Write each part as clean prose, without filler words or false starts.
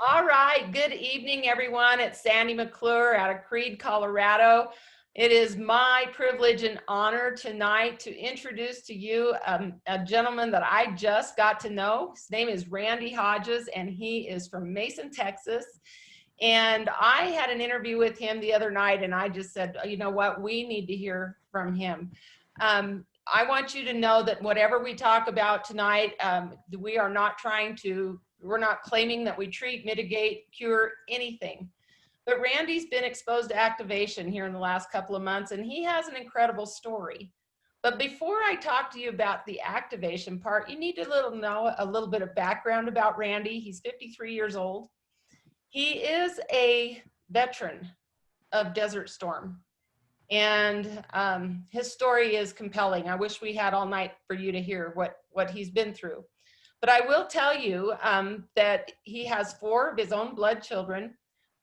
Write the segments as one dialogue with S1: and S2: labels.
S1: All right, good evening, everyone. It's Sandy McClure out of Creed, Colorado. It is my privilege and honor tonight to introduce to you a gentleman that I just got to know. His name is Randy Hodges, and he is from Mason, Texas. And I had an interview with him the other night, and I just said, you know what, we need to hear from him. I want you to know that whatever we talk about tonight, we are not we're not claiming that we treat, mitigate, cure anything. But Randy's been exposed to activation here in the last couple of months, and he has an incredible story. But before I talk to you about the activation part, you need to know a little bit of background about Randy. He's 53 years old. He is a veteran of Desert Storm, and his story is compelling. I wish we had all night for you to hear what he's been through. But I will tell you that he has 4 of his own blood children,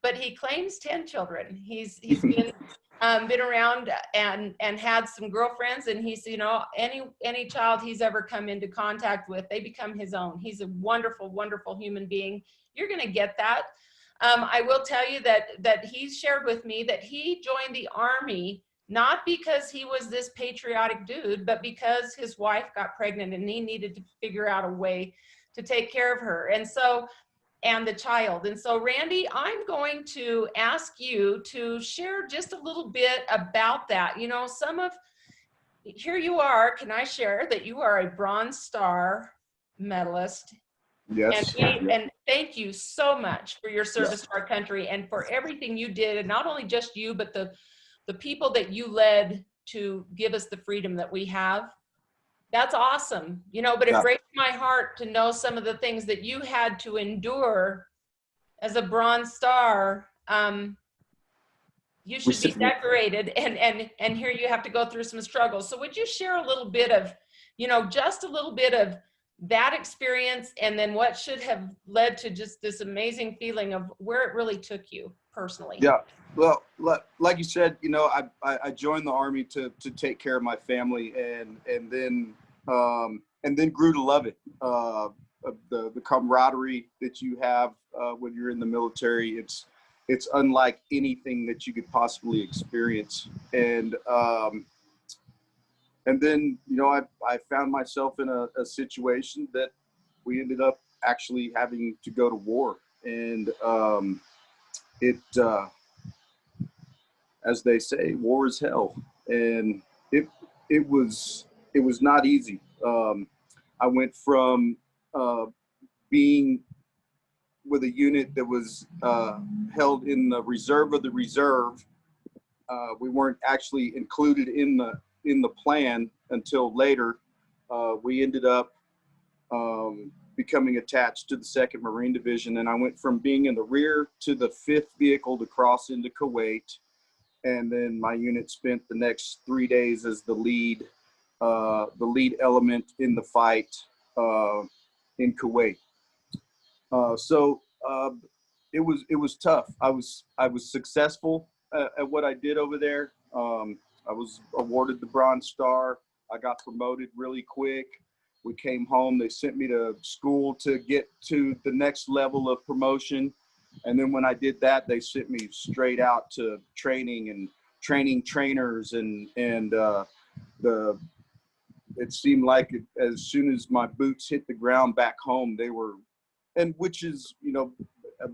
S1: but he claims 10 children. He's been around and had some girlfriends, and he's, you know, any child he's ever come into contact with, they become his own. He's a wonderful, wonderful human being. You're going to get that. I will tell you that he shared with me that he joined the Army not because he was this patriotic dude, but because his wife got pregnant and he needed to figure out a way to take care of her. And the child. And so, Randy, I'm going to ask you to share just a little bit about that. You know, here you are, can I share that you are a Bronze Star medalist?
S2: Yes.
S1: And thank you so much for your service to our country and for everything you did, and not only just you, but the people that you led to give us the freedom that we have. That's awesome, you know, but it breaks my heart to know some of the things that you had to endure as a Bronze Star. You should be decorated, and here you have to go through some struggles. So would you share a little bit of, you know, just a little bit of that experience, and then what should have led to just this amazing feeling of where it really took you personally?
S2: Yeah. Well, like you said, you know, I joined the Army to take care of my family, and then grew to love it. The camaraderie that you have when you're in the military, it's unlike anything that you could possibly experience. And then, you know, I found myself in a situation that we ended up actually having to go to war. And as they say, war is hell. And it was not easy. I went from being with a unit that was held in the reserve of the reserve. We weren't actually included in the plan until later. We ended up becoming attached to the 2nd Marine Division, and I went from being in the rear to the 5th vehicle to cross into Kuwait. And then my unit spent the next 3 days as the lead element in the fight in Kuwait. So it was tough. I was successful at what I did over there. I was awarded the Bronze Star. I got promoted really quick. We came home. They sent me to school to get to the next level of promotion. And then when I did that, they sent me straight out to training and training trainers. And it seemed like as soon as my boots hit the ground back home, they were, and which is, you know,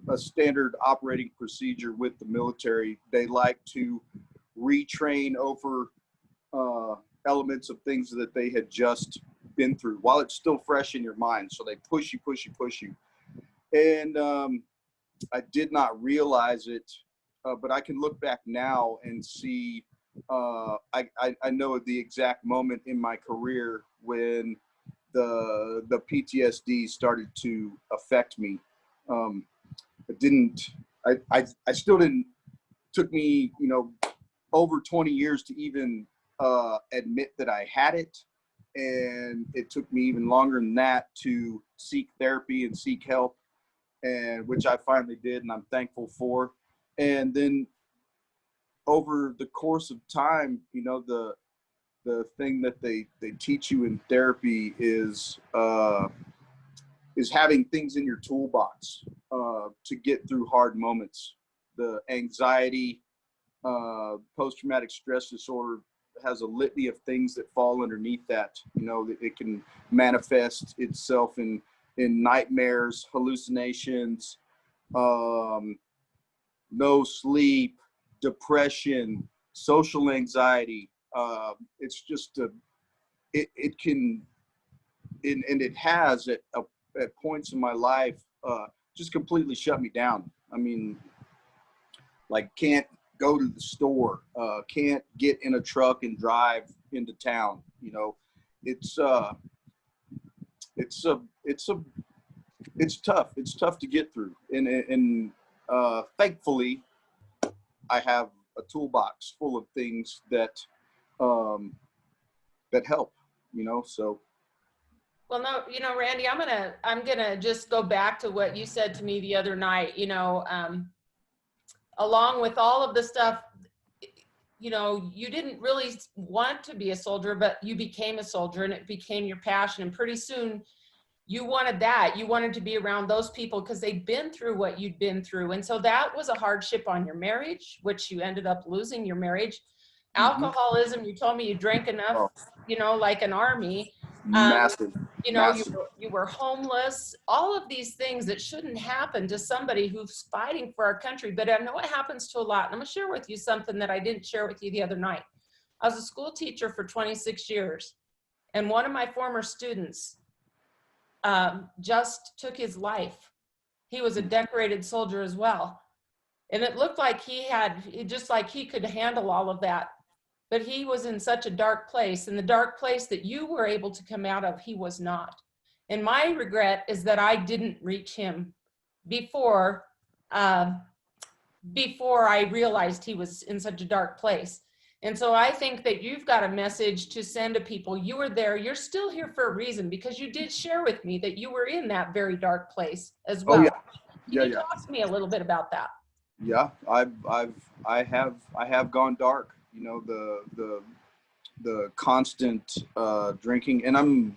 S2: a standard operating procedure with the military. They like to retrain over elements of things that they had just been through while it's still fresh in your mind. So they push you. And I did not realize it, but I can look back now and see, I know the exact moment in my career when the PTSD started to affect me. I still didn't, took me, you know, over 20 years to even admit that I had it. And it took me even longer than that to seek therapy and seek help, and which I finally did, and I'm thankful for. And then over the course of time, you know, the thing that they teach you in therapy is is having things in your toolbox to get through hard moments. The anxiety, post-traumatic stress disorder has a litany of things that fall underneath that. You know, it can manifest itself in nightmares, hallucinations, no sleep, depression, social anxiety. It's just it can, and it has at points in my life just completely shut me down. I mean, like, can't go to the store, can't get in a truck and drive into town. You know, it's tough. It's tough to get through, and thankfully, I have a toolbox full of things that that help. You know, so.
S1: Well, no, you know, Randy, I'm gonna just go back to what you said to me the other night. You know, along with all of the stuff, you know, you didn't really want to be a soldier, but you became a soldier and it became your passion. And pretty soon you wanted that. You wanted to be around those people because they'd been through what you'd been through. And so that was a hardship on your marriage, which you ended up losing your marriage.
S2: Mm-hmm.
S1: Alcoholism, you told me you drank enough,
S2: Oh,
S1: you know, like an army.
S2: massive,
S1: You know,
S2: massive.
S1: you were homeless, all of these things that shouldn't happen to somebody who's fighting for our country. But I know it happens to a lot. And I'm gonna share with you something that I didn't share with you the other night. I was a school teacher for 26 years, and one of my former students just took his life. He was a decorated soldier as well. And it looked like just like he could handle all of that. But he was in such a dark place, and the dark place that you were able to come out of, he was not. And my regret is that I didn't reach him before, before I realized he was in such a dark place. And so I think that you've got a message to send to people. You were there, you're still here for a reason, because you did share with me that you were in that very dark place as
S2: Oh
S1: well.
S2: yeah,
S1: Can
S2: yeah,
S1: you
S2: yeah.
S1: talk to me a little bit about that?
S2: Yeah, I have gone dark. You know, the constant drinking, and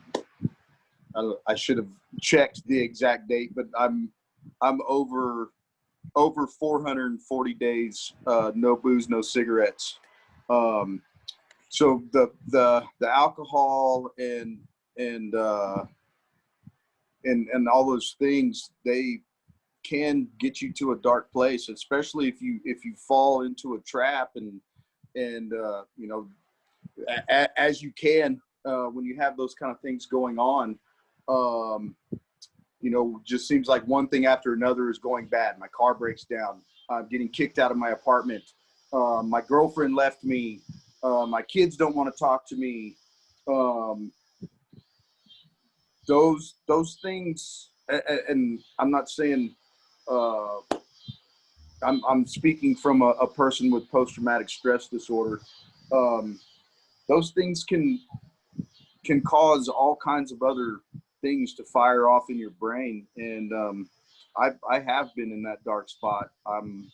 S2: I should have checked the exact date, but I'm over 440 days, no booze, no cigarettes. Um, so the alcohol and and all those things, they can get you to a dark place, especially if you fall into a trap, and you know, as you can when you have those kind of things going on. You know, just seems like one thing after another is going bad. My car breaks down. I'm getting kicked out of my apartment. My girlfriend left me. My kids don't want to talk to me. Um, those things, and I'm not saying. Uh, I'm speaking from a person with post-traumatic stress disorder. Um, those things can cause all kinds of other things to fire off in your brain, and I have been in that dark spot. I'm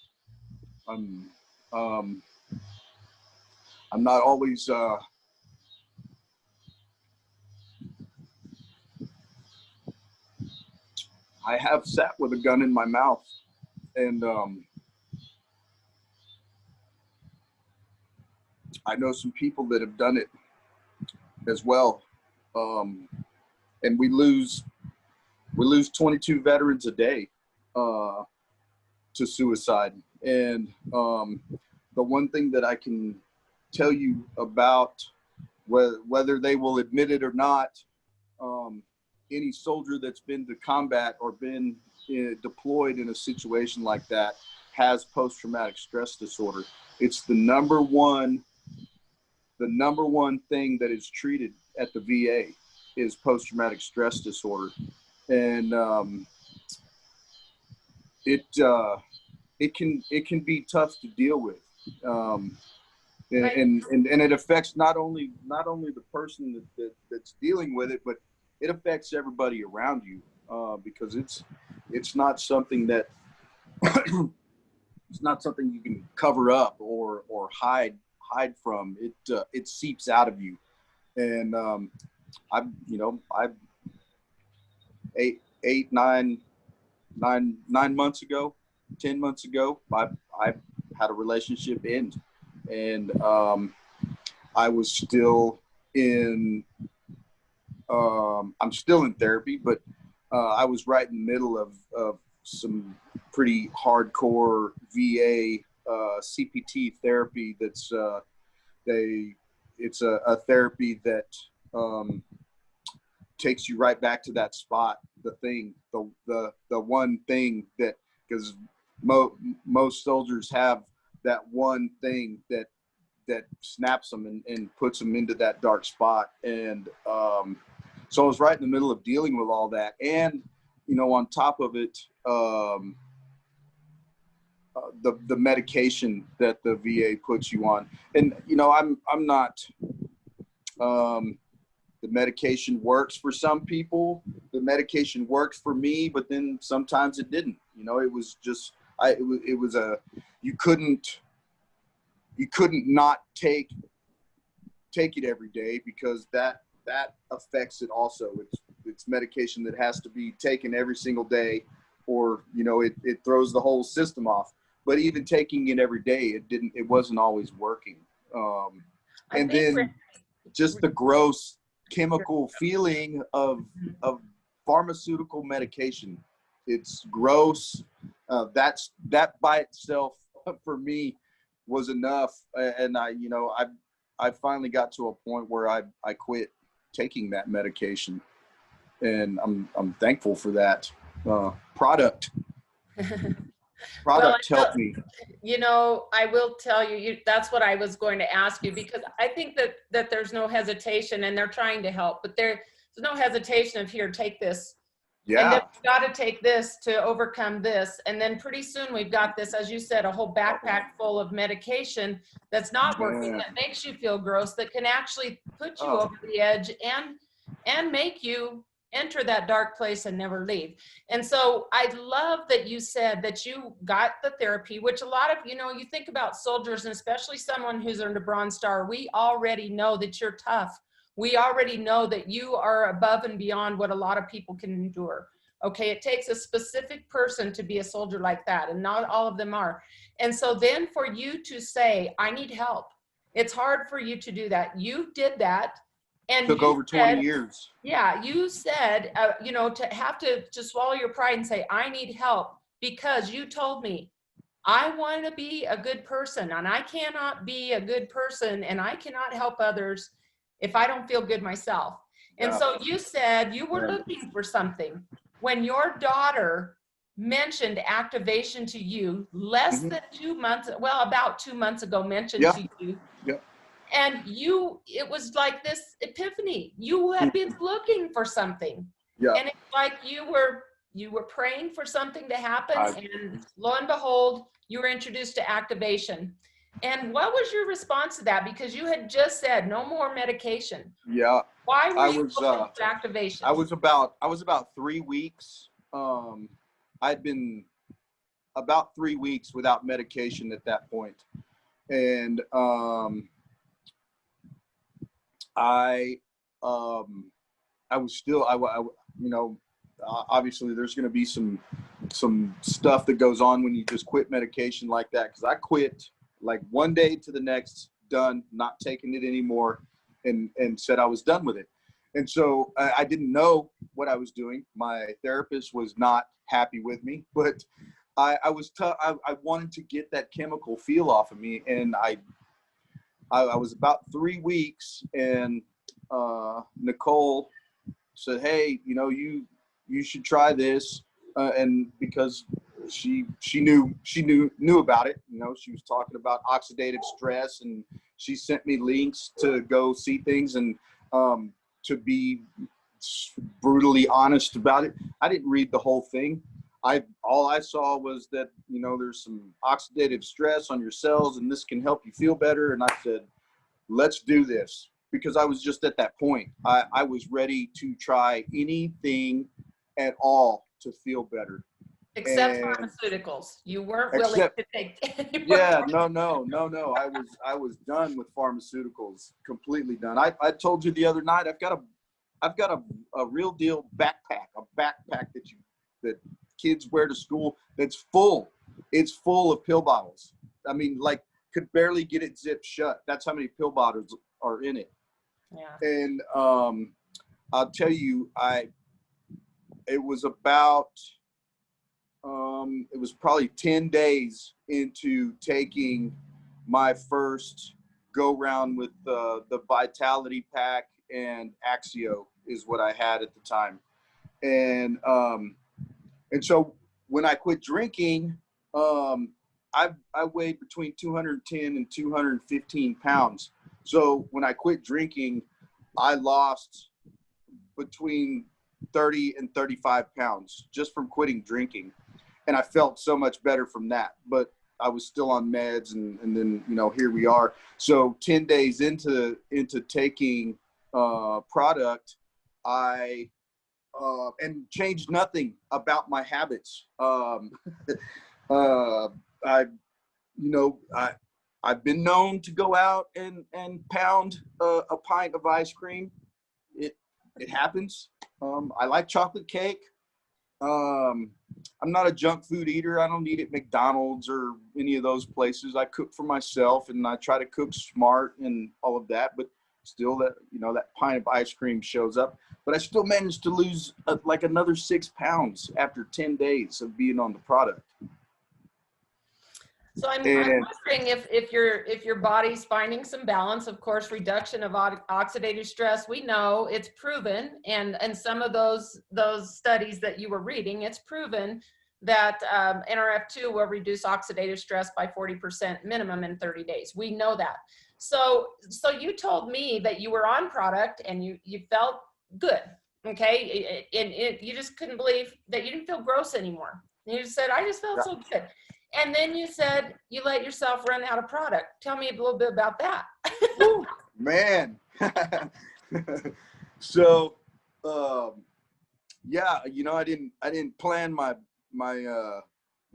S2: um, I'm not always. I have sat with a gun in my mouth, and I know some people that have done it as well. Um, and we lose 22 veterans a day to suicide. And the one thing that I can tell you about, whether they will admit it or not, any soldier that's been to combat or been deployed in a situation like that has post-traumatic stress disorder. It's the number one thing that is treated at the VA is post-traumatic stress disorder. And it can be tough to deal with.
S1: Right.
S2: And it affects not only the person that's dealing with it, but it affects everybody around you, because it's not something that it's not something you can cover up or hide from. It seeps out of you. And I, you know, I 8, 9 months ago, 10 months ago, I had a relationship end, and I was still in. I'm still in therapy, but I was right in the middle of some pretty hardcore VA CPT therapy. It's a therapy that takes you right back to that spot, the one thing that, because most soldiers have that one thing that snaps them and puts them into that dark spot. And so I was right in the middle of dealing with all that. And, on top of it, the medication that the VA puts you on. And, I'm not, the medication works for some people. The medication works for me, but then sometimes it didn't. It was just, you couldn't not take it every day, because that affects it also. It's medication that has to be taken every single day, or it throws the whole system off. But even taking it every day, it wasn't always working. And then just the gross chemical feeling of pharmaceutical medication. It's gross. That by itself for me was enough. And I finally got to a point where I quit taking that medication, and I'm thankful for that. Product
S1: Well,
S2: helped me.
S1: I will tell you, that's what I was going to ask you, because I think that there's no hesitation, and they're trying to help, but there's no hesitation of, here, take this.
S2: Yeah.
S1: And then we've got to take this to overcome this. And then pretty soon we've got this, as you said, a whole backpack full of medication that's not working, that makes you feel gross, that can actually put you over the edge and make you enter that dark place and never leave. And so I love that you said that you got the therapy, which a lot of, you think about soldiers, and especially someone who's earned a Bronze Star, we already know that you're tough. We already know that you are above and beyond what a lot of people can endure. Okay, it takes a specific person to be a soldier like that, and not all of them are. And so then for you to say, I need help, it's hard for you to do that. You did that. And
S2: took over 20 years.
S1: Yeah, you said, to have to swallow your pride and say, I need help, because you told me I want to be a good person, and I cannot be a good person, and I cannot help others if I don't feel good myself. And so you said you were looking for something. When your daughter mentioned activation to you less than 2 months, well, about 2 months ago, mentioned to you, and it was like this epiphany. You had been looking for something. And it's like you were praying for something to happen, and lo and behold, you were introduced to activation. And what was your response to that? Because you had just said no more medication.
S2: Yeah.
S1: Why were you looking for activation?
S2: I was about 3 weeks. I'd been about 3 weeks without medication at that point. And I was still, obviously there's going to be some stuff that goes on when you just quit medication like that. Cause I quit like one day to the next, done, not taking it anymore, and said I was done with it. And so I didn't know what I was doing. My therapist was not happy with me, but I was tough. I wanted to get that chemical feel off of me. And I was about 3 weeks, and Nicole said, hey, you should try this. And because she knew about it, she was talking about oxidative stress, and she sent me links to go see things. And to be brutally honest about it, I didn't read the whole thing. All I saw was that, there's some oxidative stress on your cells, and this can help you feel better. And I said, let's do this, because I was just at that point. I was ready to try anything at all to feel better.
S1: Except pharmaceuticals. You weren't willing to take any more.
S2: Yeah, no. I was done with pharmaceuticals, completely done. I told you the other night, I've got I've got a real deal backpack, a backpack that kids wear to school that's full. It's full of pill bottles. I mean, like, could barely get it zipped shut. That's how many pill bottles are in it.
S1: Yeah.
S2: And I'll tell you, it was about it was probably 10 days into taking my first go round with the Vitality Pack, and Axio is what I had at the time. And so when I quit drinking, I weighed between 210 and 215 pounds. So when I quit drinking, I lost between 30 and 35 pounds just from quitting drinking. And I felt so much better from that, but I was still on meds, and then, you know, here we are. So 10 days into taking product, I and changed nothing about my habits. I, you know, I've been known to go out and pound a pint of ice cream. It happens. I like chocolate cake. I'm not a junk food eater. I don't eat at McDonald's or any of those places. I cook for myself, and I try to cook smart and all of that, but still that, you know, that pint of ice cream shows up. But I still managed to lose like another 6 pounds after 10 days of being on the product.
S1: So I'm wondering if your body's finding some balance. Of course, reduction of oxidative stress, we know it's proven, and some of those studies that you were reading, it's proven that NRF2 will reduce oxidative stress by 40% minimum in 30 days. We know that. So you told me that you were on product and you felt good, okay? And you just couldn't believe that you didn't feel gross anymore. You just said, I just felt so good. And then you said you let yourself run out of product. Tell me a little bit about that.
S2: Man. So, yeah, you know, I didn't plan my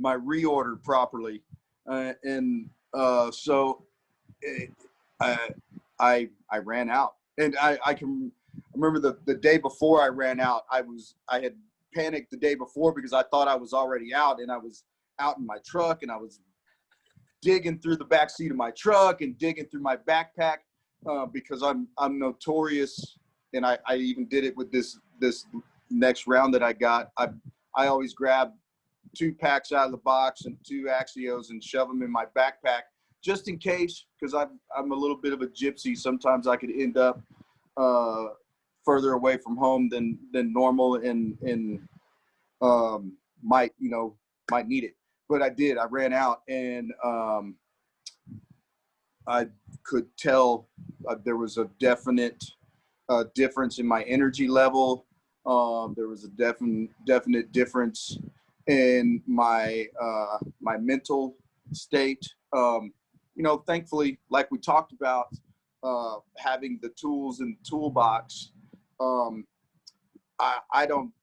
S2: reorder properly, and so I ran out, and I can remember the day before I ran out. I had panicked the day before because I thought I was already out, and I was out in my truck, and I was digging through the back seat of my truck and digging through my backpack because I'm notorious, and I even did it with this next round that I got. I always grab 2 packs out of the box and 2 Axios and shove them in my backpack just in case, because I'm a little bit of a gypsy. Sometimes I could end up further away from home than normal, and might need it. But I did. I ran out, and I could tell there was a definite difference in my energy level. There was a definite difference in my my mental state. You know, thankfully, like we talked about, having the tools in the toolbox, I don't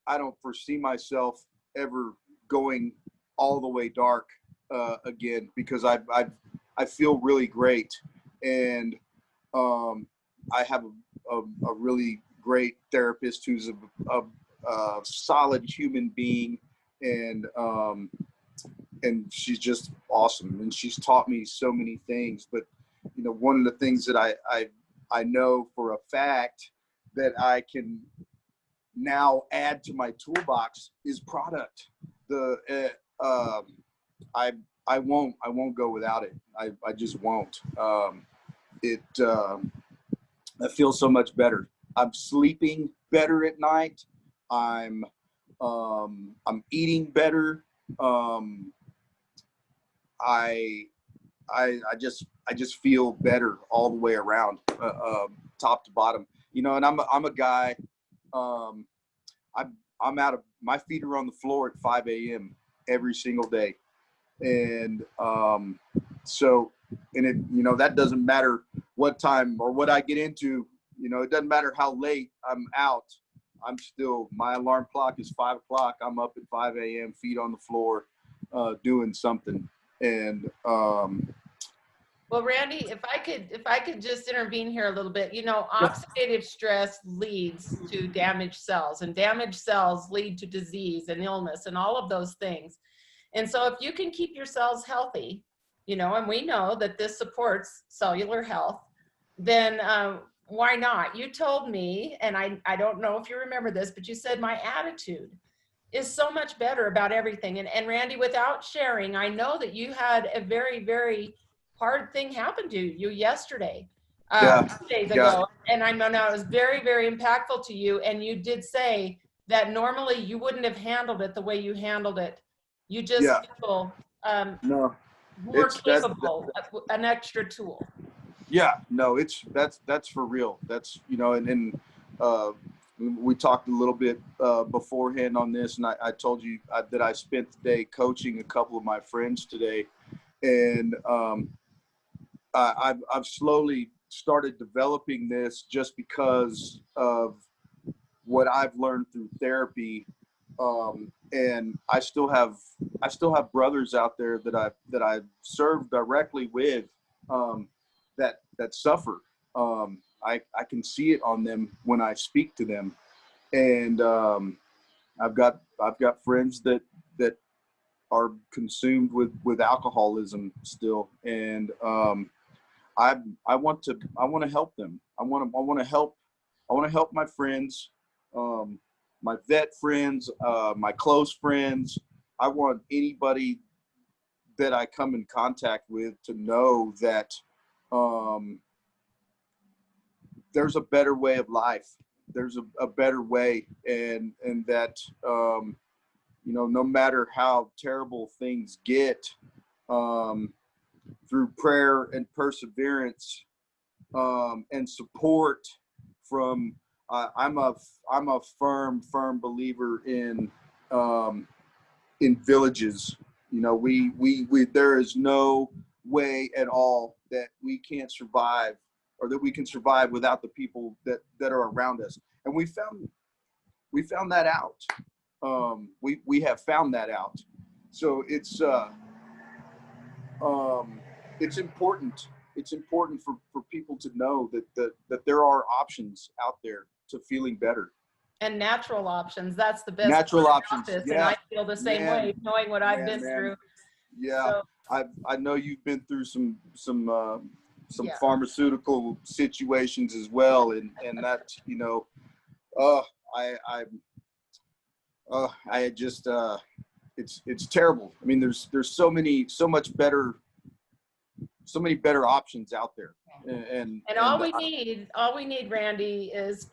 S2: foresee myself ever going all the way dark again, because I feel really great, and I have a really great therapist who's a solid human being, and she's just awesome, and she's taught me so many things. But you know, one of the things that I know for a fact that I can now add to my toolbox is product. I won't go without it. I just won't. I feel so much better. I'm sleeping better at night. I'm eating better. I just feel better all the way around, top to bottom. You know, and I'm a guy. I'm out of, my feet are on the floor at 5 a.m. every single day, and so, and it, you know, that doesn't matter what time or what I get into. You know, it doesn't matter how late I'm out. I'm still, my alarm clock is 5 o'clock. I'm up at 5 a.m. feet on the floor, doing something. And
S1: Well, Randy, if I could just intervene here a little bit, you know,
S2: Yeah.
S1: oxidative stress leads to damaged cells, and damaged cells lead to disease and illness and all of those things. And so if you can keep your cells healthy, you know, and we know that this supports cellular health, then why not? You told me, and I don't know if you remember this, but you said my attitude is so much better about everything. And Randy, without sharing, I know that you had a very, very hard thing happen to you yesterday,
S2: Yeah.
S1: 2 days
S2: Yeah.
S1: ago. And I know it was very, very impactful to you. And you did say that normally you wouldn't have handled it the way you handled it. You just
S2: Yeah.
S1: feel
S2: No,
S1: more
S2: it's
S1: capable, an extra tool.
S2: yeah, no, that's for real. That's, you know, uh, we talked a little bit beforehand on this, and I told you that I spent the day coaching a couple of my friends today, and I've slowly started developing this just because of what I've learned through therapy. And I still have brothers out there that I serve directly with, that suffer. I can see it on them when I speak to them, and I've got friends that are consumed with alcoholism still, and I want to help them. I want to help my friends, my vet friends, my close friends. I want anybody that I come in contact with to know that um, there's a better way of life. There's a better way, and that you know, no matter how terrible things get, um, through prayer and perseverance, and support from I'm a firm believer in villages. You know, we there is no way at all that we can't survive, or that we can survive without the people that are around us. And we found that out. We have found that out. So it's important. It's important for people to know that there are options out there to feeling better.
S1: And natural options. That's the best
S2: Natural
S1: part
S2: options.
S1: about this. And
S2: Yeah,
S1: I feel the same
S2: man,
S1: way, knowing what I've been
S2: man.
S1: through.
S2: Yeah,
S1: So,
S2: I know you've been through some
S1: yeah.
S2: pharmaceutical situations as well, and that, you know, uh, I just it's terrible. I mean, there's so many so many better options out there,
S1: And all we need, Randy, is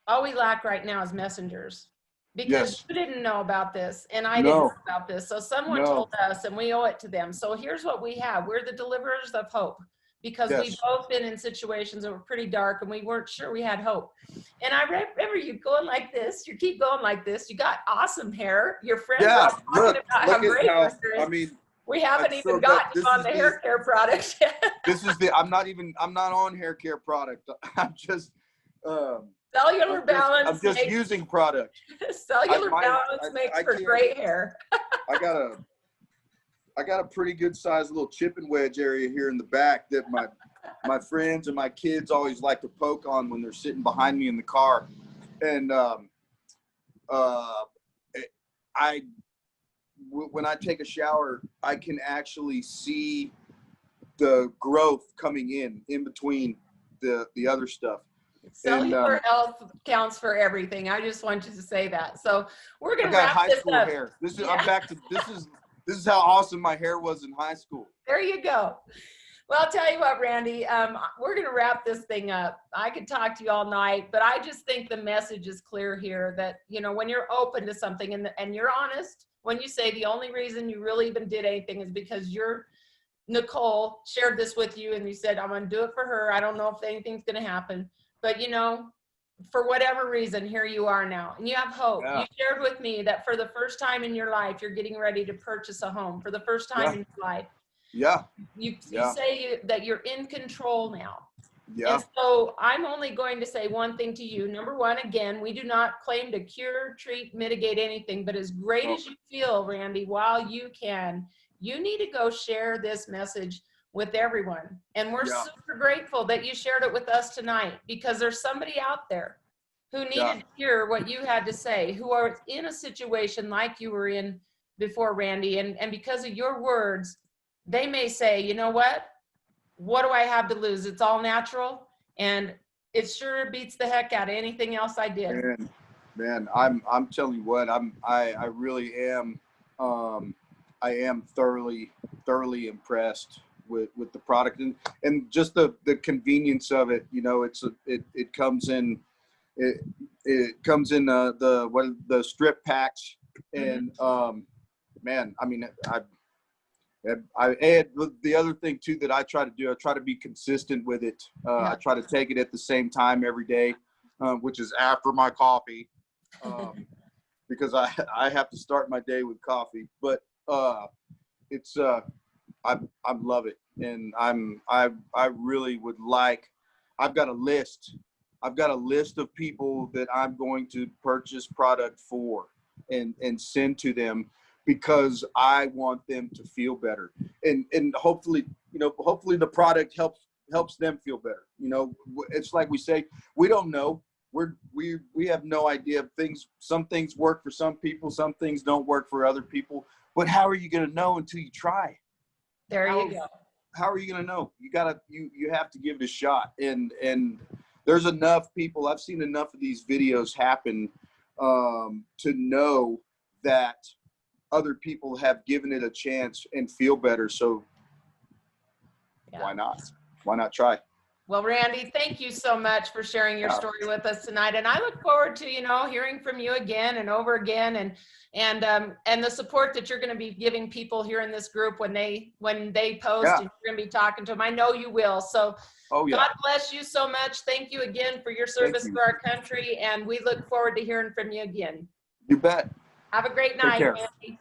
S1: all we lack right now is messengers. Because
S2: yes,
S1: you didn't know about this and I didn't know
S2: no,
S1: about this. So someone
S2: no,
S1: told us and we owe it to them. So here's what we have. We're the deliverers of hope, because we've
S2: yes,
S1: both been in situations that were pretty dark and we weren't sure we had hope. And I remember you going like this. You keep going like this. You got awesome hair. Your friends
S2: yeah.
S1: are talking about how
S2: Look at
S1: great
S2: how,
S1: your hair
S2: I
S1: is.
S2: mean,
S1: We haven't
S2: so
S1: even
S2: that
S1: gotten you on the hair care product yet.
S2: this is the I'm not on hair care product. I'm just
S1: Cellular balance
S2: I'm just
S1: makes,
S2: using product.
S1: cellular balance makes for great hair.
S2: I got a pretty good sized little chipping wedge area here in the back that my friends and my kids always like to poke on when they're sitting behind me in the car. And when I take a shower, I can actually see the growth coming in between the other stuff.
S1: Cellular health counts for everything. I just want you to say that. So we're
S2: I
S1: gonna
S2: got
S1: wrap
S2: high
S1: this
S2: school
S1: up.
S2: hair.
S1: Yeah.
S2: I'm back to this is how awesome my hair was in high school.
S1: There you go. Well, I'll tell you what, Randy, we're going to wrap this thing up. I could talk to you all night, but I just think the message is clear here that, you know, when you're open to something and you're honest, when you say the only reason you really even did anything is because Nicole shared this with you and you said, I'm going to do it for her. I don't know if anything's going to happen, but you know, for whatever reason, here you are now and you have hope.
S2: Yeah.
S1: You shared with me that for the first time in your life, you're getting ready to purchase a home for the first time in your life.
S2: Yeah.
S1: You say that you're in control now.
S2: Yeah.
S1: And so I'm only going to say one thing to you. Number one, again, we do not claim to cure, treat, mitigate anything, but as great as you feel, Randy, while you can, you need to go share this message with everyone. And we're
S2: Yeah.
S1: super grateful that you shared it with us tonight, because there's somebody out there who needed to hear what you had to say, who are in a situation like you were in before, Randy. And because of your words, they may say, you know what do I have to lose? It's all natural, and it sure beats the heck out of anything else I did.
S2: Man, I'm telling you what, I really am, I am thoroughly impressed with the product, and just the convenience of it. You know, it comes in, it comes in the strip packs, and man, I mean, I add the other thing too that I try to do. I try to be consistent with it. I try to take it at the same time every day, which is after my coffee, because I have to start my day with coffee. But it's I love it, and I really would like. I've got a list. I've got a list of people that I'm going to purchase product for and send to them, because I want them to feel better, and hopefully, you know, hopefully the product helps them feel better. You know, it's like we say, we don't know. We have no idea. Some things work for some people, some things don't work for other people. But how are you going to know until you try?
S1: There you go.
S2: How are you going to know? You have to give it a shot. And there's enough people. I've seen enough of these videos happen to know that other people have given it a chance and feel better. So why not? Why not try?
S1: Well, Randy, thank you so much for sharing your story with us tonight. And I look forward to, you know, hearing from you again and over again, and the support that you're going to be giving people here in this group when they post, and you're going to be talking to them. I know you will. So God bless you so much. Thank you again for your service to our country. And we look forward to hearing from you again.
S2: You bet.
S1: Have a great night, Randy.